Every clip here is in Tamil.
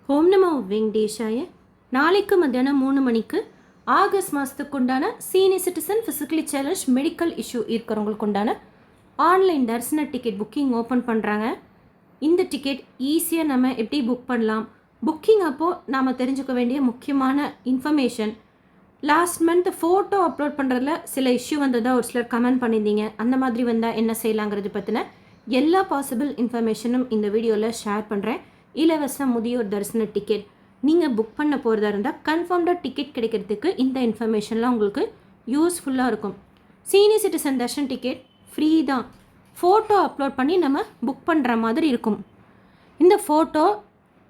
ஓம் நமோ வெங்கடேஷாய. நாளைக்கு மத்தியானம் 3 மணிக்கு ஆகஸ்ட் மாதத்துக்கு உண்டான senior citizen physically challenge medical issue இருக்கிறவங்களுக்கு உண்டான ஆன்லைன் தரிசன டிக்கெட் புக்கிங் ஓப்பன் பண்ணுறாங்க. இந்த டிக்கெட் ஈஸியாக நம்ம எப்படி புக் பண்ணலாம், புக்கிங் அப்போது நாம் தெரிஞ்சுக்க வேண்டிய முக்கியமான information, last month photo upload பண்ணுறதுல சில இஷ்யூ வந்ததாக ஒரு சிலர் கமெண்ட் பண்ணியிருந்தீங்க, அந்த மாதிரி வந்தால் என்ன செய்யலாங்கிறது பற்றின எல்லா பாசிபிள் இன்ஃபர்மேஷனும் இந்த வீடியோவில் ஷேர் பண்ணுறேன். இலவச முதியோர் தரிசன டிக்கெட் நீங்கள் புக் பண்ண போகிறதா இருந்தால் கன்ஃபார்ம்டாக டிக்கெட் கிடைக்கிறதுக்கு இந்த இன்ஃபர்மேஷன்லாம் உங்களுக்கு யூஸ்ஃபுல்லாக இருக்கும். Senior citizen darshan ticket free தான். ஃபோட்டோ அப்லோட் பண்ணி நம்ம புக் பண்ணுற மாதிரி இருக்கும். இந்த ஃபோட்டோ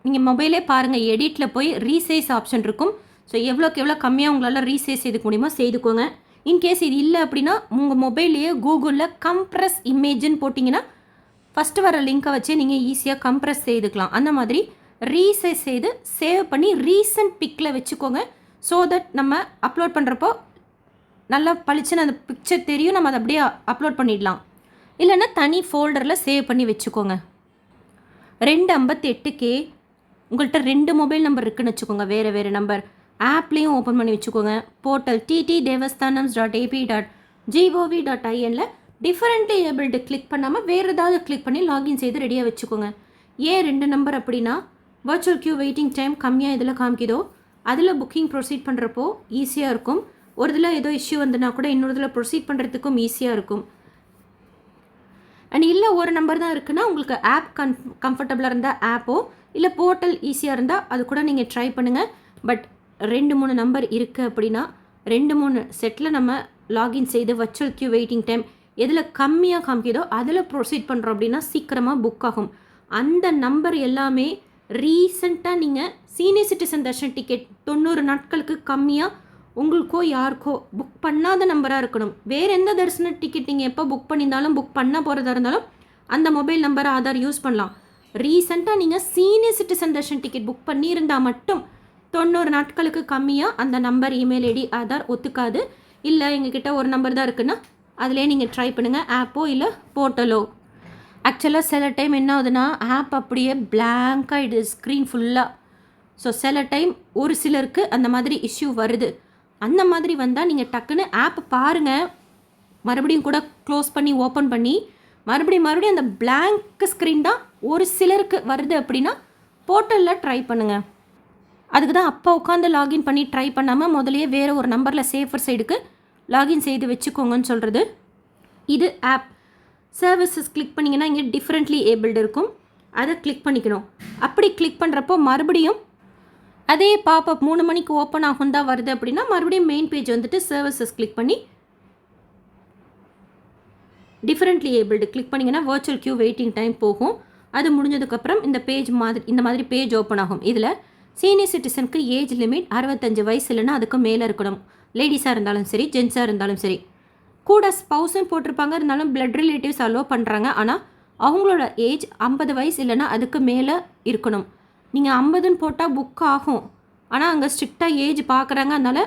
நீங்கள் மொபைலே பாருங்கள், எடிட்டில் போய் ரீசைஸ் ஆப்ஷன் இருக்கும். ஸோ எவ்வளோக்கு எவ்வளோ கம்மியாக உங்களால் ரீசைஸ் செய்துக்க முடியுமோ செய்துக்கோங்க. இன்கேஸ் இது இல்லை அப்படின்னா உங்கள் மொபைல்லையே கூகுளில் கம்ப்ரஸ் இமேஜ்னு போட்டிங்கன்னா ஃபஸ்ட்டு வர லிங்க்கை வச்சு நீங்கள் ஈஸியாக கம்ப்ரஸ் செய்துக்கலாம். அந்த மாதிரி ரீசைஸ் செய்து சேவ் பண்ணி ரீசன்ட் பிக்கில் வச்சுக்கோங்க. ஸோ தட் நம்ம அப்லோட் பண்ணுறப்போ நல்லா பளிச்சுன்னு அந்த பிக்சர் தெரியும், நம்ம அதை அப்படியே அப்லோட் பண்ணிடலாம். இல்லைன்னா தனி ஃபோல்டரில் சேவ் பண்ணி வச்சுக்கோங்க. 258K உங்கள்கிட்ட 2 மொபைல் நம்பர் இருக்குதுன்னு வச்சுக்கோங்க, வேறு நம்பர் ஆப்லேயும் ஓப்பன் பண்ணி வச்சுக்கோங்க. போர்ட்டல் ttdevasthanams.ap.gov.inல டிஃபரெண்ட்லி ஏபிள்டு கிளிக் பண்ணாமல் வேறு ஏதாவது கிளிக் பண்ணி லாகின் செய்து ரெடியாக வச்சுக்கோங்க. ஏன் 2 நம்பர் அப்படின்னா வர்ச்சுவல் க்யூ வெயிட்டிங் டைம் கம்மியாக இதில் காமிக்குதோ அதில் புக்கிங் ப்ரொசீட் பண்ணுறப்போ ஈஸியாக இருக்கும். ஒரு இதில் ஏதோ இஷ்யூ வந்துன்னா கூட இன்னொரு இதில் ப்ரொசீட் பண்ணுறதுக்கும் ஈஸியாக இருக்கும். அண்ட் இல்லை ஒரு நம்பர் தான் இருக்குன்னா உங்களுக்கு ஆப் கம்ஃபர்டபுளாக இருந்தால் ஆப்போ, இல்லை போர்ட்டல் ஈஸியாக இருந்தால் அது கூட நீங்கள் ட்ரை பண்ணுங்கள். பட் 2-3 நம்பர் இருக்குது அப்படின்னா 2-3 செட்டில் நம்ம லாகின் செய்து வர்ச்சுவல் க்யூ வெயிட்டிங் டைம் எதில் கம்மியாக காமிக்குதோ அதில் ப்ரொசீட் பண்ணுறோம் அப்படின்னா சீக்கிரமாக புக் ஆகும். அந்த நம்பர் எல்லாமே ரீசண்டாக நீங்கள் சீனியர் சிட்டிசன் தர்ஷன் டிக்கெட் 90 நாட்களுக்கு கம்மியாக உங்களுக்கோ யாருக்கோ புக் பண்ணாத நம்பராக இருக்கணும். வேறு எந்த தரிசன டிக்கெட் நீங்கள் எப்போ புக் பண்ணியிருந்தாலும் புக் பண்ண போகிறதா இருந்தாலும் அந்த மொபைல் நம்பர் ஆதார் யூஸ் பண்ணலாம். ரீசண்டாக நீங்கள் senior citizen darshan ticket book பண்ணியிருந்தால் மட்டும் 90 நாட்களுக்கு கம்மியாக அந்த நம்பர், இமெயில் ஐடி, ஆதார் ஒத்துக்காது. இல்லை எங்ககிட்ட ஒரு நம்பர் தான் இருக்குன்னா அதிலே நீங்கள் ட்ரை பண்ணுங்கள், ஆப்போ இல்லை போர்ட்டலோ. ஆக்சுவலாக சில டைம் என்ன ஆகுதுன்னா ஆப் அப்படியே பிளாங்காகிடுது ஸ்க்ரீன் ஃபுல்லாக. ஸோ சில டைம் ஒரு சிலருக்கு அந்த மாதிரி இஷ்யூ வருது. அந்த மாதிரி வந்தால் நீங்கள் டக்குன்னு ஆப் பாருங்கள், மறுபடியும் கூட க்ளோஸ் பண்ணி ஓப்பன் பண்ணி மறுபடியும் அந்த பிளாங்க் ஸ்க்ரீன் தான் ஒரு சிலருக்கு வருது அப்படின்னா போர்ட்டலில் ட்ரை பண்ணுங்கள். அதுக்கு தான் அப்போ உட்காந்து லாகின் பண்ணி ட்ரை பண்ணாமல் முதலையே வேறு ஒரு நம்பரில் சேஃபர் சைடுக்கு லாகின் செய்து வச்சுக்கோங்கன்னு சொல்கிறது. இது ஆப் சர்வீசஸ் கிளிக் பண்ணிங்கன்னா இங்கே டிஃப்ரெண்ட்லி ஏபிள்டு இருக்கும், அதை கிளிக் பண்ணிக்கணும். அப்படி கிளிக் பண்ணுறப்போ மறுபடியும் அதே பாப்அப் 3 மணிக்கு ஓப்பன் ஆகும் தான் வருது அப்படின்னா மறுபடியும் மெயின் பேஜ் வந்துட்டு சர்வீசஸ் கிளிக் பண்ணி டிஃப்ரெண்ட்லி ஏபிள்டு கிளிக் பண்ணிங்கன்னா வர்ச்சுவல் க்யூ வெயிட்டிங் டைம் போகும். அது முடிஞ்சதுக்கப்புறம் இந்த மாதிரி பேஜ் ஓப்பன் ஆகும். இதில் சீனியர் சிட்டிசனுக்கு ஏஜ் லிமிட் 65 வயசு இல்லைன்னா அதுக்கு மேலே இருக்கணும். லேடிஸாக இருந்தாலும் சரி, ஜென்ஸாக இருந்தாலும் சரி. கூட ஸ்பௌஸும் போட்டிருப்பாங்க, இருந்தாலும் பிளட் ரிலேட்டிவ்ஸ் அலோவ் பண்ணுறாங்க. ஆனால் அவங்களோட ஏஜ் 50 வயசு இல்லைன்னா அதுக்கு மேலே இருக்கணும். நீங்கள் 50ன்னு போட்டால் புக் ஆகும், ஆனால் அங்கே ஸ்ட்ரிக்டாக ஏஜ் பார்க்குறாங்க. அதனால்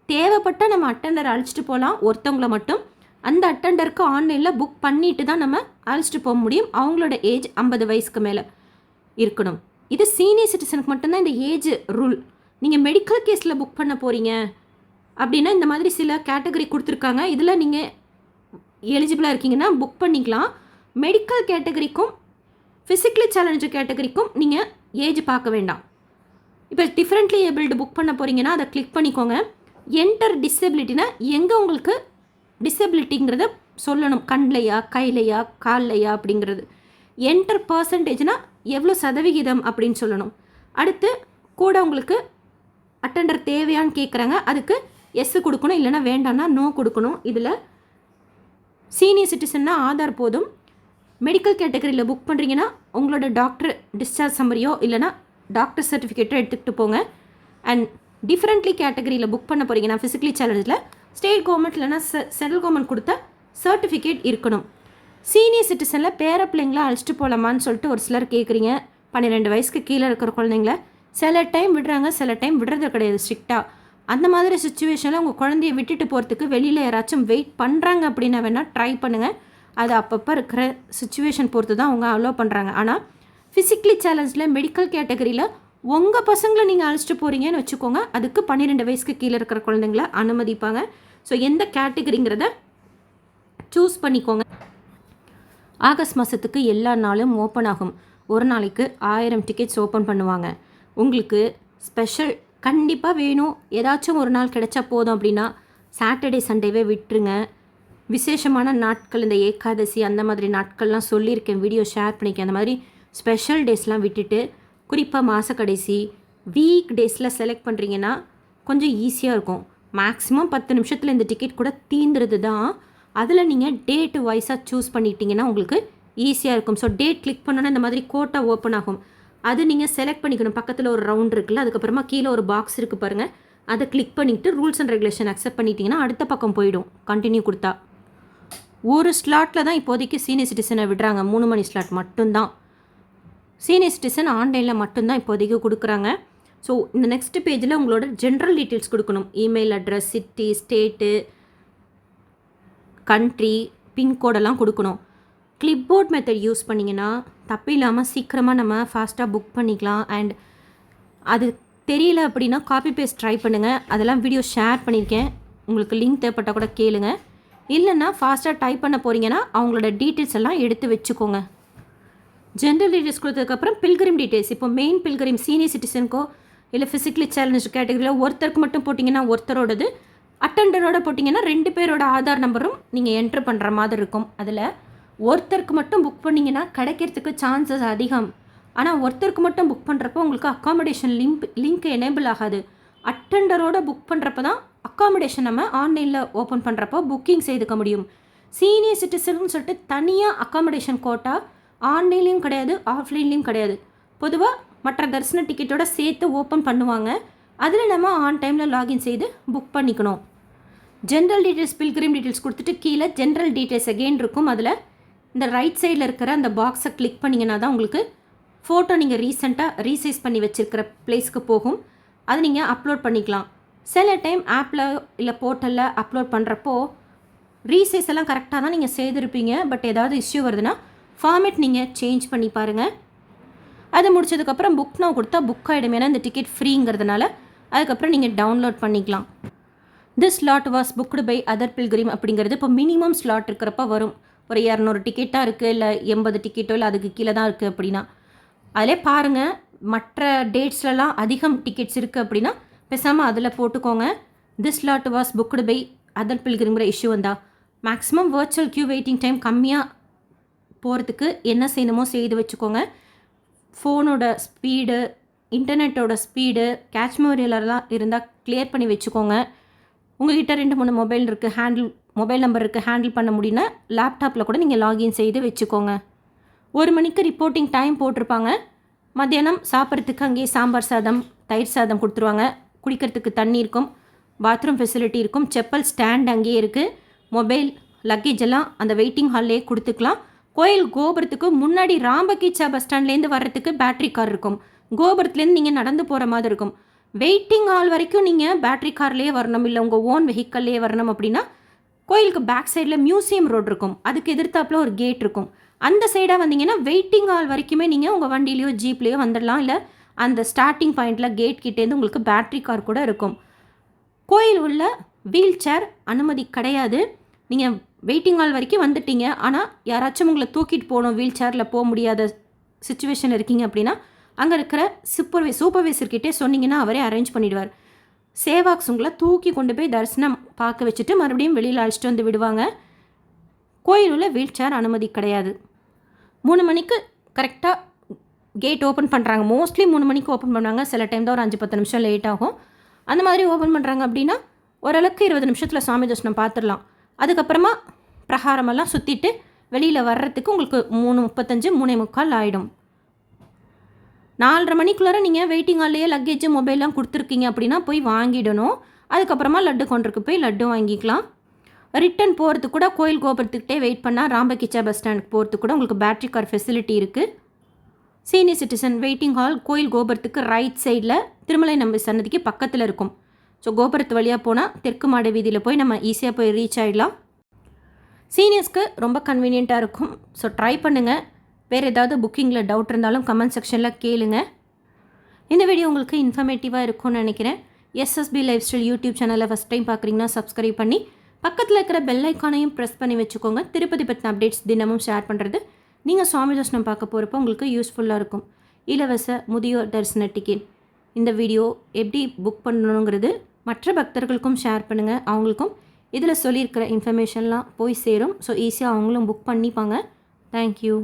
தேவைப்பட்டால் நம்ம அட்டெண்டர் அழைச்சிட்டு போகலாம், ஒருத்தவங்களை மட்டும். அந்த அட்டெண்டருக்கு ஆன்லைனில் புக் பண்ணிட்டு தான் நம்ம அழைச்சிட்டு போக முடியும். அவங்களோட ஏஜ் 50 வயசுக்கு மேலே இருக்கணும். இது சீனியர் சிட்டிசனுக்கு மட்டும்தான் இந்த ஏஜ் ரூல். நீங்கள் மெடிக்கல் கேஸில் புக் பண்ண போகிறீங்க அப்படின்னா இந்த மாதிரி சில கேட்டகரி கொடுத்துருக்காங்க. இதில் நீங்கள் எலிஜிபிளாக இருக்கீங்கன்னா புக் பண்ணிக்கலாம். மெடிக்கல் கேட்டகரிக்கும் ஃபிசிக்கலி சேலஞ்சு கேட்டகரிக்கும் நீங்கள் ஏஜ் பார்க்க வேண்டாம். இப்போ டிஃப்ரெண்ட்லி ஏபிள்டு புக் பண்ண போகிறீங்கன்னா அதை கிளிக் பண்ணிக்கோங்க. என்டர் டிசபிலிட்டினா எங்கே உங்களுக்கு டிசபிலிட்டிங்கிறத சொல்லணும், கண்லையா, கைலையா, கால்லையா அப்படிங்கிறது. என்டர் பர்சன்டேஜ்னால் எவ்வளோ சதவிகிதம் அப்படின்னு சொல்லணும். அடுத்து கூட உங்களுக்கு அட்டெண்டர் தேவையான்னு கேட்குறாங்க, அதுக்கு எஸ் கொடுக்கணும், இல்லைனா வேண்டாம்னா நோ கொடுக்கணும். இதில் சீனியர் சிட்டிசன்னா ஆதார் போதும். மெடிக்கல் கேட்டகரியில் புக் பண்ணுறீங்கன்னா உங்களோட டாக்டர் டிஸ்சார்ஜ் சம்மரியோ இல்லைனா டாக்டர் சர்டிஃபிகேட்டோ எடுத்துக்கிட்டு போங்க. அண்ட் டிஃப்ரெண்ட்லி கேட்டகரியில் புக் பண்ண போகிறீங்கன்னா ஃபிசிக்கலி சேலஞ்சில் ஸ்டேட் கவர்மெண்ட் இல்லைனா சென்ட்ரல் கவர்மெண்ட் கொடுத்த சர்டிஃபிகேட் இருக்கணும். சீனியர் சிட்டிசனில் பேர பிள்ளைங்களா அழைச்சிட்டு போகலாமான்னு சொல்லிட்டு ஒரு சிலர் கேட்குறீங்க. 12 வயசுக்கு கீழே இருக்கிற குழந்தைங்கள சில டைம் விடுறாங்க, சில டைம் விடுறது கிடையாது ஸ்ட்ரிக்டாக. அந்த மாதிரி சுச்சுவேஷனில் உங்கள் குழந்தைய விட்டுட்டு போகிறதுக்கு வெளியில் யாராச்சும் வெயிட் பண்ணுறாங்க அப்படின்னா வேணால் ட்ரை பண்ணுங்கள். அது அப்பப்போ இருக்கிற சுச்சுவேஷன் பொறுத்து தான் அவங்க அலோவ் பண்ணுறாங்க. ஆனால் ஃபிசிக்கலி சேலஞ்சில் மெடிக்கல் கேட்டகரியில் உங்கள் பசங்களை நீங்கள் அழைச்சிட்டு போகிறீங்கன்னு வச்சுக்கோங்க, அதுக்கு 12 வயசுக்கு கீழே இருக்கிற குழந்தைங்கள அனுமதிப்பாங்க. ஸோ எந்த கேட்டகரிங்கிறத சூஸ் பண்ணிக்கோங்க. ஆகஸ்ட் மாதத்துக்கு எல்லா நாளும் ஓப்பன் ஆகும். ஒரு நாளைக்கு 1000 டிக்கெட்ஸ் ஓப்பன் பண்ணுவாங்க. உங்களுக்கு ஸ்பெஷல் கண்டிப்பாக வேணும், ஏதாச்சும் ஒரு நாள் கிடைச்சா போதும் அப்படின்னா சாட்டர்டே சண்டேவே விட்டுருங்க. விசேஷமான நாட்கள், இந்த ஏகாதசி அந்த மாதிரி நாட்கள்லாம் சொல்லியிருக்கேன், வீடியோ ஷேர் பண்ணிக்கேன். அந்த மாதிரி ஸ்பெஷல் டேஸ்லாம் விட்டுட்டு குறிப்பாக மாத கடைசி வீக் டேஸில் செலக்ட் பண்ணுறீங்கன்னா கொஞ்சம் ஈஸியாக இருக்கும். மேக்ஸிமம் 10 நிமிஷத்தில் இந்த டிக்கெட் கூட தீந்துறது தான். அதில் நீங்கள் டேட்டு வைஸாக சூஸ் பண்ணிட்டீங்கன்னா உங்களுக்கு ஈஸியாக இருக்கும். ஸோ டேட் கிளிக் பண்ணோன்னா இந்த மாதிரி கோட்டா ஓப்பன் ஆகும். அது நீங்கள் செலக்ட் பண்ணிக்கணும். பக்கத்தில் ஒரு ரவுண்ட் இருக்குல்ல, அதுக்கப்புறமா கீழே ஒரு பாக்ஸ் இருக்குது பாருங்கள், அதை கிளிக் பண்ணிவிட்டு ரூல்ஸ் அண்ட் ரெகுலேஷன் அக்செப்ட் பண்ணிட்டீங்கன்னா அடுத்த பக்கம் போயிடும். கண்டினியூ கொடுத்தா ஒரு ஸ்லாட்டில் தான் இப்போதைக்கு சீனியர் சிட்டிசனை விடுறாங்க. 3 மணி ஸ்லாட் மட்டும்தான். சீனியர் சிட்டிசன் ஆன்லைனில் மட்டும்தான் இப்போதைக்கு கொடுக்குறாங்க. ஸோ இந்த நெக்ஸ்ட் பேஜில் உங்களோட ஜென்ரல் டீட்டெயில்ஸ் கொடுக்கணும். Email address, city, state, country, பின்கோடெல்லாம் கொடுக்கணும். கிளிப்போர்ட் மெத்தட் யூஸ் பண்ணிங்கன்னா தப்பு இல்லாமல் சீக்கிரமாக நம்ம ஃபாஸ்ட்டாக புக் பண்ணிக்கலாம். அண்ட் அது தெரியல அப்படின்னா காப்பி பேஸ்ட் ட்ரை பண்ணுங்கள். அதெல்லாம் வீடியோ ஷேர் பண்ணியிருக்கேன், உங்களுக்கு லிங்க் தேவைப்பட்டால் கூட கேளுங்க. இல்லைன்னா ஃபாஸ்ட்டாக டைப் பண்ண போகிறீங்கன்னா அவங்களோட டீட்டெயில்ஸ் எல்லாம் எடுத்து வச்சுக்கோங்க. ஜென்ரல் டீட்டெயில்ஸ் கொடுத்ததுக்கப்புறம் பில்கிரிம் டீட்டெயில்ஸ். இப்போ மெயின் பில்கிரிம் சீனியர் சிட்டிசனுக்கோ இல்லை ஃபிசிக்கலி சேலஞ்சு கேட்டகரியில் ஒருத்தருக்கு மட்டும் போட்டிங்கன்னா ஒருத்தரோடது, அட்டெண்டரோட போட்டிங்கன்னா 2 பேரோட ஆதார் நம்பரும் நீங்கள் என்ட்ரு பண்ணுற மாதிரி இருக்கும். அதில் ஒருத்தருக்கு மட்டும் புக் பண்ணிங்கன்னா கிடைக்கிறதுக்கு சான்சஸ் அதிகம். ஆனால் ஒருத்தருக்கு மட்டும் புக் பண்ணுறப்போ உங்களுக்கு அக்காமடேஷன் லிங்க் எனேபிள் ஆகாது. அட்டெண்டரோட புக் பண்ணுறப்ப தான் அக்காமடேஷன் நம்ம ஆன்லைனில் ஓப்பன் பண்ணுறப்போ புக்கிங் செய்துக்க முடியும். சீனியர் சிட்டிசன்னு சொல்லிட்டு தனியாக அக்காமடேஷன் கோட்டா ஆன்லைன்லேயும் கிடையாது, ஆஃப்லைன்லேயும் கிடையாது. பொதுவாக மற்ற தரிசன டிக்கெட்டோட சேர்த்து ஓப்பன் பண்ணுவாங்க. அதில் நம்ம ஆன் டைமில் லாகின் செய்து புக் பண்ணிக்கணும். ஜென்ரல் டீட்டெயில்ஸ், பில்கிரிம் டீட்டெயில்ஸ் கொடுத்துட்டு கீழே ஜென்ரல் டீட்டெயில்ஸ் அகெயின் இருக்கும். அதில் இந்த ரைட் சைடில் இருக்கிற அந்த பாக்ஸை கிளிக் பண்ணிங்கன்னா தான் உங்களுக்கு ஃபோட்டோ நீங்கள் ரீசெண்டாக ரீசைஸ் பண்ணி வச்சுருக்கிற பிளேஸ்க்கு போகும். அது நீங்கள் அப்லோட் பண்ணிக்கலாம். சில டைம் ஆப்பில் இல்லை போர்ட்டலில் அப்லோட் பண்ணுறப்போ ரீசைஸ் எல்லாம் கரெக்டாக தான் நீங்கள் செய்திருப்பீங்க. பட் ஏதாவது இஷ்யூ வருதுன்னா ஃபார்மேட் நீங்கள் சேஞ்ச் பண்ணி பாருங்கள். அது முடிச்சதுக்கப்புறம் புக் நவ் கொடுத்தா புக் ஆகிடும். ஏன்னா இந்த டிக்கெட் ஃப்ரீங்கிறதுனால அதுக்கப்புறம் நீங்கள் டவுன்லோட் பண்ணிக்கலாம். This slot was booked by other pilgrim அப்படிங்கிறது இப்போ மினிமம் ஸ்லாட் இருக்கிறப்ப வரும். ஒரு 200 டிக்கெட்டாக இருக்குது, இல்லை 80 டிக்கெட்டோ இல்லை அதுக்கு கீழே தான் இருக்குது அப்படின்னா அதிலே பாருங்கள். மற்ற டேட்ஸ்லலாம் அதிகம் டிக்கெட்ஸ் இருக்குது அப்படின்னா பேசாமல் அதில் போட்டுக்கோங்க. This slot was booked by other பில்கிரிங்கிற இஷ்யூ வந்தால் maximum virtual queue waiting time கம்மியாக போகிறதுக்கு என்ன செய்யணுமோ செய்து வச்சுக்கோங்க. ஃபோனோட ஸ்பீடு, இன்டர்நெட்டோட ஸ்பீடு, கேட்ச் மெமரியெல்லாம் இருந்தால் கிளியர் பண்ணி வச்சுக்கோங்க. உங்கள்கிட்ட 2-3 மொபைல் இருக்குது, மொபைல் நம்பர் இருக்குது, ஹேண்டில் பண்ண முடியும்னா லேப்டாப்பில் கூட நீங்கள் லாகின் செய்து வச்சுக்கோங்க. 1 மணிக்கு ரிப்போர்ட்டிங் டைம் போட்டிருப்பாங்க. மத்தியானம் சாப்பிட்றதுக்கு அங்கேயே சாம்பார் சாதம், தயிர் சாதம் கொடுத்துருவாங்க. குடிக்கிறதுக்கு தண்ணி இருக்கும், பாத்ரூம் ஃபெசிலிட்டி இருக்கும், செப்பல் ஸ்டாண்ட் அங்கேயே இருக்குது. மொபைல், லக்கேஜ் எல்லாம் அந்த வெயிட்டிங் ஹால்லேயே கொடுத்துக்கலாம். கோயில் கோபுரத்துக்கு முன்னாடி ராம்பகீச்சா பஸ் ஸ்டாண்ட்லேருந்து வர்றதுக்கு பேட்ரி கார் இருக்கும். கோபுரத்துலேருந்து நீங்கள் நடந்து போகிற மாதிரி இருக்கும். வெயிட்டிங் ஹால் வரைக்கும் நீங்கள் பேட்ரி கார்லேயே வரணும், இல்லை உங்கள் ஓன் வெஹிக்கல்லையே வரணும் அப்படின்னா கோயிலுக்கு பேக் சைடில் மியூசியம் ரோடு இருக்கும், அதுக்கு எதிர்த்தாப்பில் ஒரு கேட் இருக்கும். அந்த சைடாக வந்தீங்கன்னா வெயிட்டிங் ஹால் வரைக்குமே நீங்கள் உங்கள் வண்டியிலையோ ஜீப்லேயோ வந்துடலாம். இல்லை அந்த ஸ்டார்டிங் பாயிண்டில் கேட் கிட்டேருந்து உங்களுக்கு பேட்ரி கார் கூட இருக்கும். கோயில் உள்ள வீல் சேர் அனுமதி கிடையாது. நீங்கள் வெயிட்டிங் ஹால் வரைக்கும் வந்துட்டீங்க, ஆனால் யாராச்சும் உங்களை தூக்கிட்டு போகணும், வீல் சேரில் போக முடியாத சுச்சுவேஷன் இருக்கீங்க அப்படின்னா அங்கே இருக்கிற சூப்பர்வைசர்கிட்டே சொன்னீங்கன்னா அவரே அரேஞ்ச் பண்ணிவிடுவார். சேவாக்ஸ் உங்களை தூக்கி கொண்டு போய் தரிசனம் பார்க்க வச்சுட்டு மறுபடியும் வெளியில் அழைச்சிட்டு வந்து விடுவாங்க. கோயில் உள்ள வீல் சேர் அனுமதி கிடையாது. 3 மணிக்கு கரெக்டாக கேட் ஓப்பன் பண்ணுறாங்க. மோஸ்ட்லி 3 மணிக்கு ஓப்பன் பண்ணுவாங்க. சில டைம் தான் ஒரு 5-10 நிமிஷம் லேட் ஆகும். அந்த மாதிரி ஓப்பன் பண்ணுறாங்க அப்படின்னா ஓரளவுக்கு 20 நிமிஷத்தில் சாமி தரிசனம் பார்த்துடலாம். அதுக்கப்புறமா பிரகாரமெல்லாம் சுற்றிட்டு வெளியில் வர்றதுக்கு உங்களுக்கு 3:35 3:45 ஆகிடும். 4:30 மணிக்குள்ளார நீங்கள் வெயிட்டிங் ஹால்லையே லக்கேஜ் மொபைல்லாம் கொடுத்துருக்கீங்க அப்படின்னா போய் வாங்கிடணும். அதுக்கப்புறமா லட்டு கொண்டிருக்கு போய் லட்டு வாங்கிக்கலாம். ரிட்டன் போகிறதுக்கு கூட கோயில் கோபுரத்துக்கிட்டே வெயிட் பண்ணால் ராம்பகிச்சா பஸ் ஸ்டாண்டுக்கு போகிறதுக்கு கூட உங்களுக்கு பேட்ரி கார் ஃபெசிலிட்டி இருக்குது. சீனியர் சிட்டிசன் வெயிட்டிங் ஹால் கோயில் கோபுரத்துக்கு ரைட் சைடில் திருமலை நம்பி சன்னதிக்கு பக்கத்தில் இருக்கும். ஸோ கோபுரத்து வழியாக போனால் தெற்கு மாட வீதியில் போய் நம்ம ஈஸியாக போய் ரீச் ஆகிடலாம். சீனியர்ஸ்க்கு ரொம்ப கன்வீனியண்ட்டாக இருக்கும். ஸோ ட்ரை பண்ணுங்கள். வேறு ஏதாவது புக்கிங்கில் டவுட் இருந்தாலும் கமெண்ட் செக்ஷனில் கேளுங்க. இந்த வீடியோ உங்களுக்கு இன்ஃபர்மேட்டிவாக இருக்கும்னு நினைக்கிறேன். எஸ்எஸ்பி லைஃப் ஸ்டைல் யூடியூப் சேனலை ஃபஸ்ட் டைம் பார்க்குறீங்கன்னா சப்ஸ்கிரைப் பண்ணி பக்கத்தில் இருக்கிற பெல் ஐக்கானையும் ப்ரெஸ் பண்ணி வச்சுக்கோங்க. திருப்பதி பற்றின அப்டேட்ஸ் தினமும் ஷேர் பண்ணுறது நீங்கள் சுவாமி தரிசனம் பார்க்க போகிறப்போ உங்களுக்கு யூஸ்ஃபுல்லாக இருக்கும். இலவச முதியோர் தரிசன டிக்கெட் இந்த வீடியோ எப்படி புக் பண்ணணுங்கிறது மற்ற பக்தர்களுக்கும் ஷேர் பண்ணுங்கள். அவங்களுக்கும் இதில் சொல்லியிருக்கிற இன்ஃபர்மேஷன்லாம் போய் சேரும். ஸோ ஈஸியாக அவங்களும் புக் பண்ணிப்பாங்க. தேங்க்யூ.